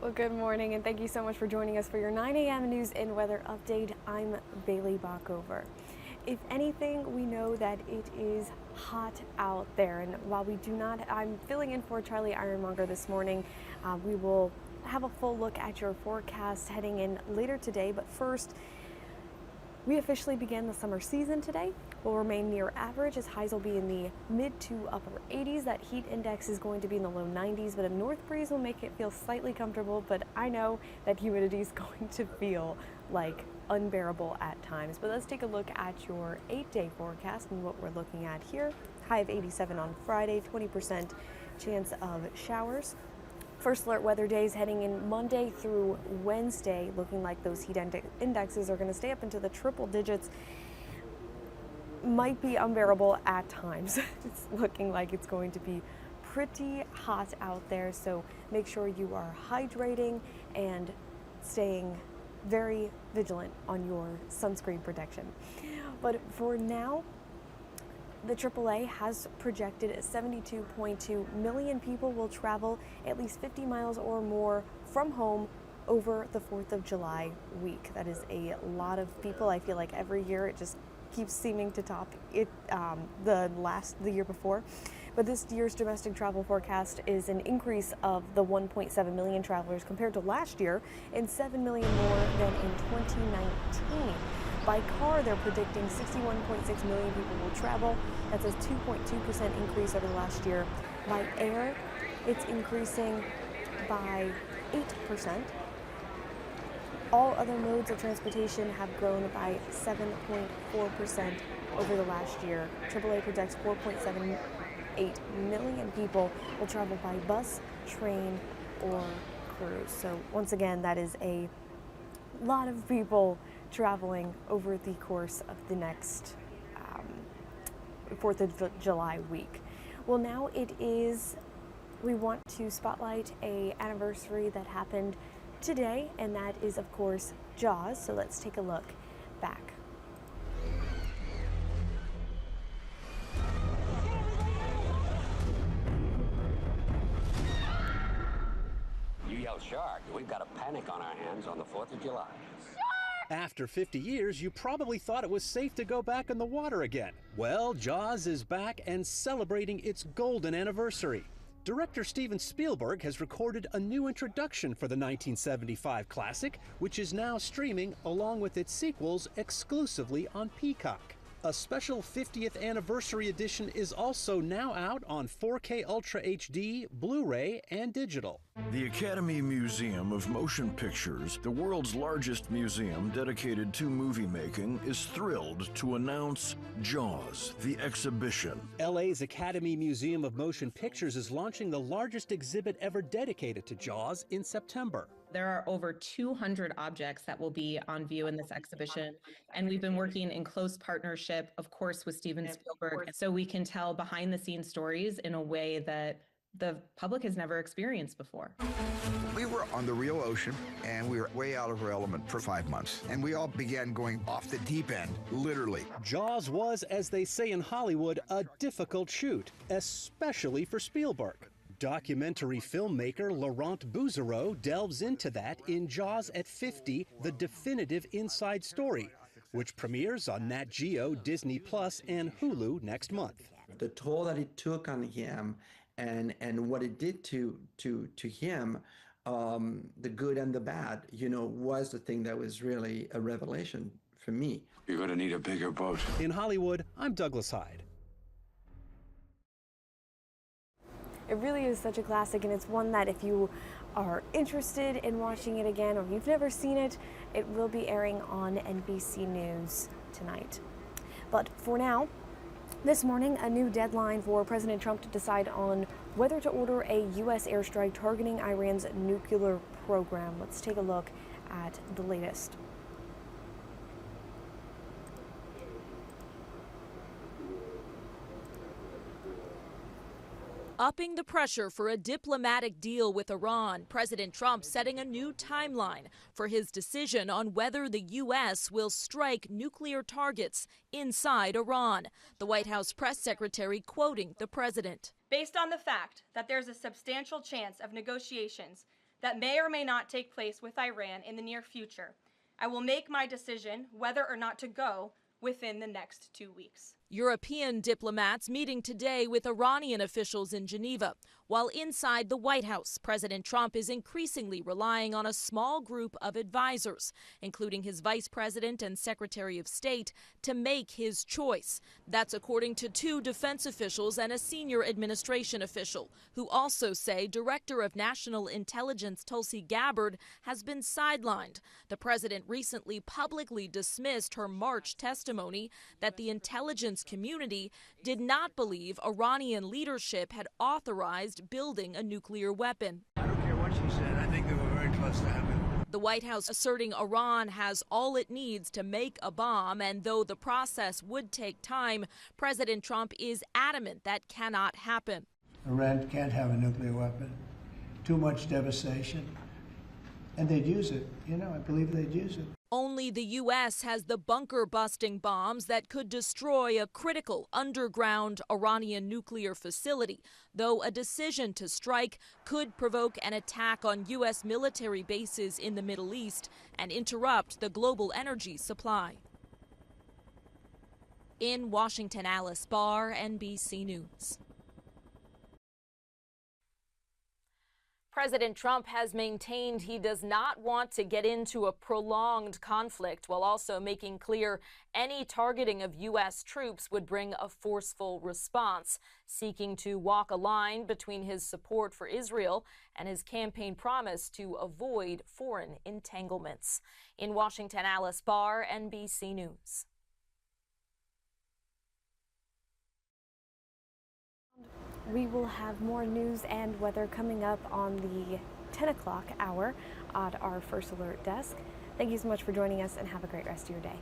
Well, good morning, and thank you so much for joining us for your 9 a.m. news and weather update. I'm Bailey Bockover. If anything, we know that it is hot out there, and while we do not, I'm filling in for Charlie Ironmonger this morning. We will have a full look at your forecast heading in later today, but first, we officially began the summer season today. We'll remain near average as highs will be in the mid to upper 80s. That heat index is going to be in the low 90s, but a north breeze will make it feel slightly comfortable, but I know that humidity is going to feel like unbearable at times. But let's take a look at your 8-day forecast and what we're looking at here. High of 87 on Friday, 20% chance of showers. First alert weather days heading in Monday through Wednesday, looking like those heat indexes are going to stay up into the triple digits. Might be unbearable at times. It's looking like it's going to be pretty hot out there, so make sure you are hydrating and staying very vigilant on your sunscreen protection. But for now, the AAA has projected 72.2 million people will travel at least 50 miles or more from home over the 4th of July week. That is a lot of people. I feel like every year it just keeps seeming to top it the year before. But this year's domestic travel forecast is an increase of the 1.7 million travelers compared to last year and 7 million more than in 2019. By car, they're predicting 61.6 million people will travel. That's a 2.2% increase over the last year. By air, it's increasing by 8%. All other modes of transportation have grown by 7.4% over the last year. AAA projects 4.78 million people will travel by bus, train, or cruise. So once again, that is a lot of people traveling over the course of the next 4th of July week. Well, now we want to spotlight an anniversary that happened today, and that is, of course, Jaws. So let's take a look back. You yell shark, we've got a panic on our hands on the 4th of July. After 50 years, you probably thought it was safe to go back in the water again. Well, Jaws is back and celebrating its golden anniversary. Director Steven Spielberg has recorded a new introduction for the 1975 classic, which is now streaming along with its sequels exclusively on Peacock. A special 50th anniversary edition is also now out on 4K Ultra HD, Blu-ray, and digital. The Academy Museum of Motion Pictures, the world's largest museum dedicated to movie making, is thrilled to announce Jaws, the exhibition. LA's Academy Museum of Motion Pictures is launching the largest exhibit ever dedicated to Jaws in September. There are over 200 objects that will be on view in this exhibition, and we've been working in close partnership, of course, with Steven Spielberg, so we can tell behind-the-scenes stories in a way that the public has never experienced before. We were on the real ocean, and we were way out of our element for 5 months, and we all began going off the deep end, literally. Jaws was, as they say in Hollywood, a difficult shoot, especially for Spielberg. Documentary filmmaker Laurent Bouzereau delves into that in Jaws at 50, The Definitive Inside Story, which premieres on Nat Geo, Disney Plus, and Hulu next month. The toll that it took on him and what it did to him, the good and the bad, was the thing that was really a revelation for me. You're going to need a bigger boat. In Hollywood, I'm Douglas Hyde. It really is such a classic, and it's one that if you are interested in watching it again, or if you've never seen it, it will be airing on NBC News tonight. But for now, this morning, a new deadline for President Trump to decide on whether to order a U.S. airstrike targeting Iran's nuclear program. Let's take a look at the latest. Upping the pressure for a diplomatic deal with Iran, President Trump setting a new timeline for his decision on whether the U.S. will strike nuclear targets inside Iran. The White House press secretary quoting the president. Based on the fact that there's a substantial chance of negotiations that may or may not take place with Iran in the near future, I will make my decision whether or not to go within the next 2 weeks. European diplomats meeting today with Iranian officials in Geneva, while inside the White House, President Trump is increasingly relying on a small group of advisors, including his vice president and secretary of state, to make his choice. That's according to 2 defense officials and a senior administration official, who also say Director of National Intelligence Tulsi Gabbard has been sidelined. The president recently publicly dismissed her March testimony that the intelligence community did not believe Iranian leadership had authorized building a nuclear weapon. I don't care what she said. I think they were very close to having it. The White House asserting Iran has all it needs to make a bomb, and though the process would take time, President Trump is adamant that cannot happen. Iran can't have a nuclear weapon. Too much devastation. And they'd use it. You know, I believe they'd use it. Only the U.S. has the bunker-busting bombs that could destroy a critical underground Iranian nuclear facility, though a decision to strike could provoke an attack on U.S. military bases in the Middle East and interrupt the global energy supply. In Washington, Alice Barr, NBC News. President Trump has maintained he does not want to get into a prolonged conflict, while also making clear any targeting of U.S. troops would bring a forceful response, seeking to walk a line between his support for Israel and his campaign promise to avoid foreign entanglements. In Washington, Alice Barr, NBC News. We will have more news and weather coming up on the 10 o'clock hour at our First Alert desk. Thank you so much for joining us and have a great rest of your day.